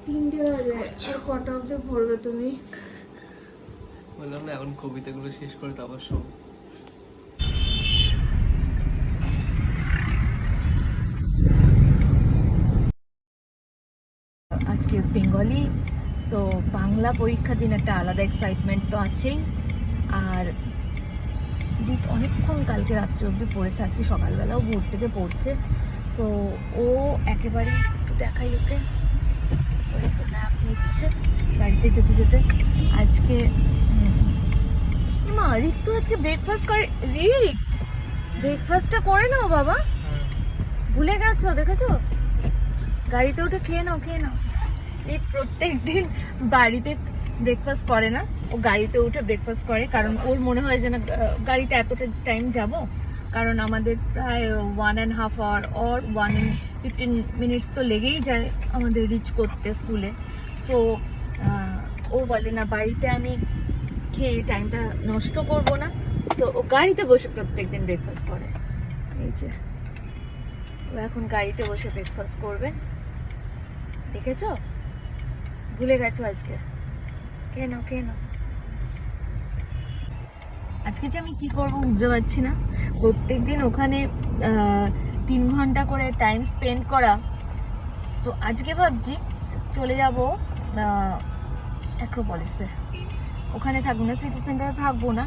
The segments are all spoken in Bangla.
3টে বাজে, আর কটা অবধি পড়বে তুমি? বললাম না, এখন কবিতাগুলো শেষ করে তারপর সব। আজকে বেঙ্গলি, সো বাংলা পরীক্ষার দিন একটা আলাদা এক্সাইটমেন্ট তো আছেই। আর রিত অনেকক্ষণ কালকে রাত্রে অবধি পড়েছে, আজকে সকালবেলাও ভোর থেকে পড়ছে। সো ও একেবারে একটু দেখাই ওকে, ও একটু ন্যাপ নিচ্ছে গাড়িতে যেতে যেতে। আজকে মা রিত তো আজকে ব্রেকফাস্ট করে। রিত, ব্রেকফাস্টটা করে নাও বাবা, ভুলে গেছো? দেখেছো, গাড়িতে উঠে খেয়ে নাও, খেয়ে নাও। এই প্রত্যেক দিন বাড়িতে ব্রেকফাস্ট করে না, ও গাড়িতে উঠে ব্রেকফাস্ট করে, কারণ ওর মনে হয় যে না গাড়িতে এতটা টাইম যাব, কারণ আমাদের প্রায় 1.5 hour or 1:15 minutes তো লেগেই যায় আমাদের রিচ করতে স্কুলে। সো ও বলে না বাড়িতে আমি খেয়ে টাইমটা নষ্ট করব না, সো ও গাড়িতে বসে প্রত্যেক দিন ব্রেকফাস্ট করে। এই যে ও এখন গাড়িতে বসে ব্রেকফাস্ট করবে, দেখেছো? ভুলে গেছো আজকে? কে নাও, কে নাও। আজকে যে আমি কি করবো বুঝতে পারছি না। প্রত্যেকদিন ওখানে 3 ঘন্টা করে টাইম স্পেন্ড করা। সো আজকে ভাবছি চলে যাব অ্যাক্রোপলিসে, ওখানে থাকবো না, সিটি সেন্টারে থাকবো না,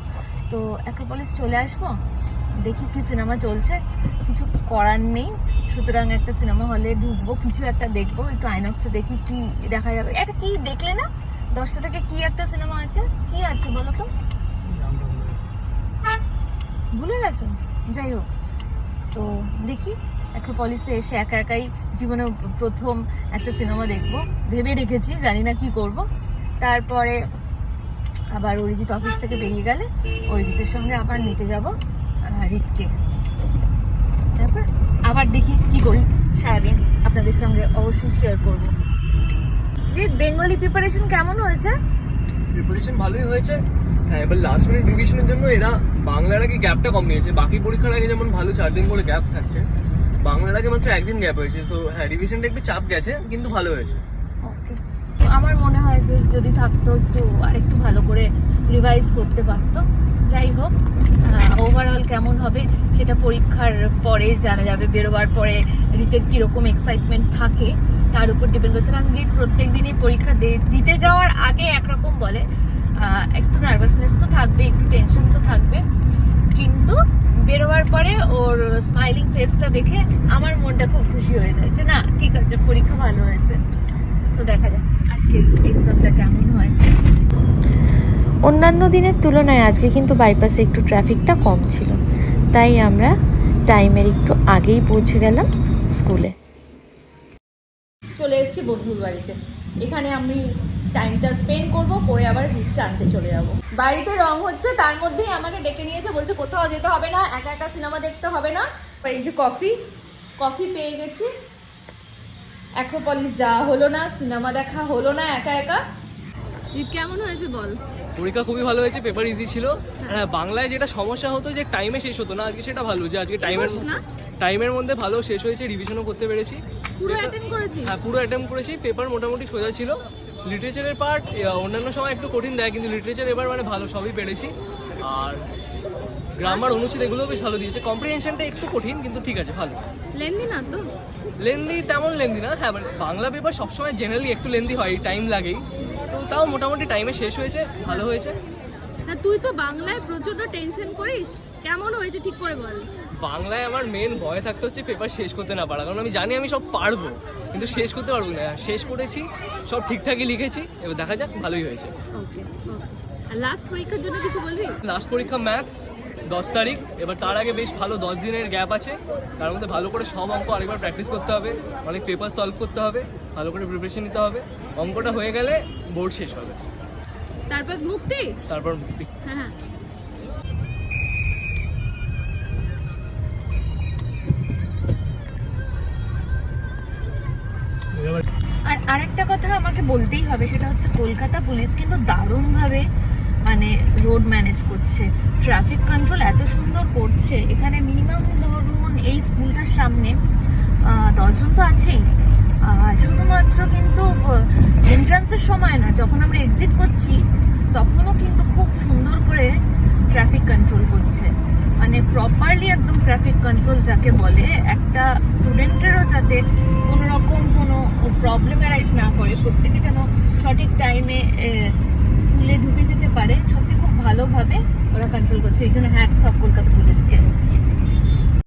তো অ্যাক্রোপলিস চলে আসবো। দেখি কি সিনেমা চলছে, কিছু করার নেই, সুতরাং একটা সিনেমা হলে ঢুকবো, কিছু একটা দেখবো, একটু আইনক্সে দেখি কি দেখা যাবে। এটা কি দেখলে না 10টা থেকে কি একটা সিনেমা আছে, কি আছে বলো তো? ভুলে গেছো? যাই হোক, তো দেখি অ্যাক্রোপলিসে এসে একা একাই জীবনে প্রথম একটা সিনেমা দেখবো ভেবে রেখেছি, জানি না কি করব। তারপরে আবার অরিজিৎ অফিস থেকে বেরিয়ে গেলে অরিজিতের সঙ্গে আবার নিতে যাব রিতকে। তারপর আবার দেখি কি করি সারাদিন, আপনাদের সঙ্গে অবশ্যই শেয়ার করব। রিত, বেঙ্গলি প্রিপারেশন কেমন হয়েছে? প্রিপারেশন ভালোই হয়েছে। হ্যাঁ, এবার লাস্ট মিনিট রিভিশনের জন্য এরা বাংলার আগে গ্যাপটা কম নিয়েছে। বাকি পরীক্ষার আগে যেমন ভালো 4 দিন করে গ্যাপ থাকছে, বাংলার আগে মাত্র 1 দিন গ্যাপ হয়েছে। সো হ্যাঁ, রিভিশনটা একটু চাপ গেছে, কিন্তু ভালো হয়েছে। ওকে, আমার মনে হয় যে যদি থাকতো একটু আরেকটু ভালো করে রিভাইজ করতে পারতো। যাই হোক, ওভারঅল কেমন হবে সেটা পরীক্ষার পরে জানা যাবে, বেরোবার পরে রিতের কীরকম এক্সাইটমেন্ট থাকে তার উপর ডিপেন্ড করছে। কারণ রিত প্রত্যেক দিনই পরীক্ষা দিতে যাওয়ার আগে একরকম বলে, একটু নার্ভাসনেস তো থাকবে, একটু টেনশন তো থাকবে, কিন্তু বেরোবার পরে ওর স্মাইলিং ফেসটা দেখে আমার মনটা খুব খুশি হয়ে যায় যে না ঠিক আছে, পরীক্ষা ভালো হয়েছে। সো দেখা যাক আজকে এক্সামটা কেমন হয়। অন্যান্য দিনের তুলনায় আজকে কিন্তু বাইপাসে একটু ট্রাফিকটা কম ছিল, তাই আমরা টাইমের একটু আগেই পৌঁছে গেলাম স্কুলে। চলে এসেছি বন্ধুর বাড়িতে, এখানে আমি টাইমটা স্পেন্ড করব, পরে আবার রিতকে আনতে চলে যাব। বাড়িতে রং হচ্ছে, তার মধ্যেই আমাকে ডেকে নিয়েছে, বলছে কোথাও যেতে হবে না, একা একা সিনেমা দেখতে হবে না। এই যে কফি পেয়ে গেছি। অ্যাক্রোপলিস যাওয়া হলো না, সিনেমা দেখা হলো না একা একা। রিত কেমন হয়েছে বল? পরীক্ষা খুবই ভালো হয়েছে, পেপার ইজি ছিল। হ্যাঁ, বাংলায় যেটা সমস্যা হতো যে টাইমে শেষ হতো না, আজকে সেটা ভালো যে আজকে টাইমের মধ্যে ভালো শেষ হয়েছে, রিভিশনও করতে পেরেছি। পুরো অ্যাটেন্ড করেছিস? হ্যাঁ, পুরো অ্যাটেম্প করেছি। পেপার মোটামুটি সোজা ছিল। লিটারেচারের পার্ট অন্যান্য সময় একটু কঠিন দেয়, কিন্তু লিটারেচার এবার মানে ভালো, সবই পেরেছি। আর গ্রামার, অনুচ্ছেদ এগুলোও বেশ ভালো দিয়েছে। কম্প্রিহেনশনটা একটু কঠিন, কিন্তু ঠিক আছে, ভালো। লেন্দি না তো? লেন্দি তেমন লেন্দি না। হ্যাঁ, মানে বাংলা পেপার সবসময় জেনারেলি একটু লেন্দি হয়, টাইম লাগেই, তো তাও মোটামুটি টাইমে শেষ হয়েছে, ভালো হয়েছে। না তুই তো বাংলায় প্রচন্ড টেনশন করিস, কেমন হয়েছে ঠিক করে বল। বাংলায় আমার মেন ভয় থাকতে হচ্ছে পেপার শেষ করতে না পারা, কারণ আমি জানি আমি সব পারবো, কিন্তু শেষ করতে পারবো না। শেষ করেছি, সব ঠিকঠাকই লিখেছি, এবার দেখা যাক, ভালোই হয়েছে। ওকে ওকে। আর লাস্ট পরীক্ষার জন্য কিছু বলবি? লাস্ট পরীক্ষা ম্যাথস 10 তারিখ। এবার তার আগে বেশ ভালো 10 দিনের গ্যাপ আছে, তার মধ্যে ভালো করে সব অঙ্ক আরেকবার প্র্যাকটিস করতে হবে, অনেক পেপার সলভ করতে হবে, ভালো করে প্রিপারেশন নিতে হবে। অঙ্কটা হয়ে গেলে বোর্ড শেষ হবে, তারপর মুক্তি। হ্যাঁ। আর আরেকটা কথা আমাকে বলতেই হবে, সেটা হচ্ছে কলকাতা পুলিশ কিন্তু দারুণভাবে মানে রোড ম্যানেজ করছে, ট্রাফিক কন্ট্রোল এত সুন্দর করছে। এখানে মিনিমাম ধরুন এই স্কুলটার সামনে 10 জন তো আছেই, আর শুধুমাত্র কিন্তু বাসের সময় না, যখন আমরা এক্সিট করছি তখনও কিন্তু খুব সুন্দর করে ট্রাফিক কন্ট্রোল করছে, মানে প্রপারলি একদম ট্রাফিক কন্ট্রোল যাকে বলে, একটা স্টুডেন্টেরও যাতে কোনো রকম কোনো প্রবলেম অ্যারাইজ না করে, প্রত্যেকে যেন সঠিক টাইমে স্কুলে ঢুকে যেতে পারে, সত্যি খুব ভালোভাবে ওরা কন্ট্রোল করছে। এই জন্য হ্যাটস অফ কলকাতা পুলিশকে।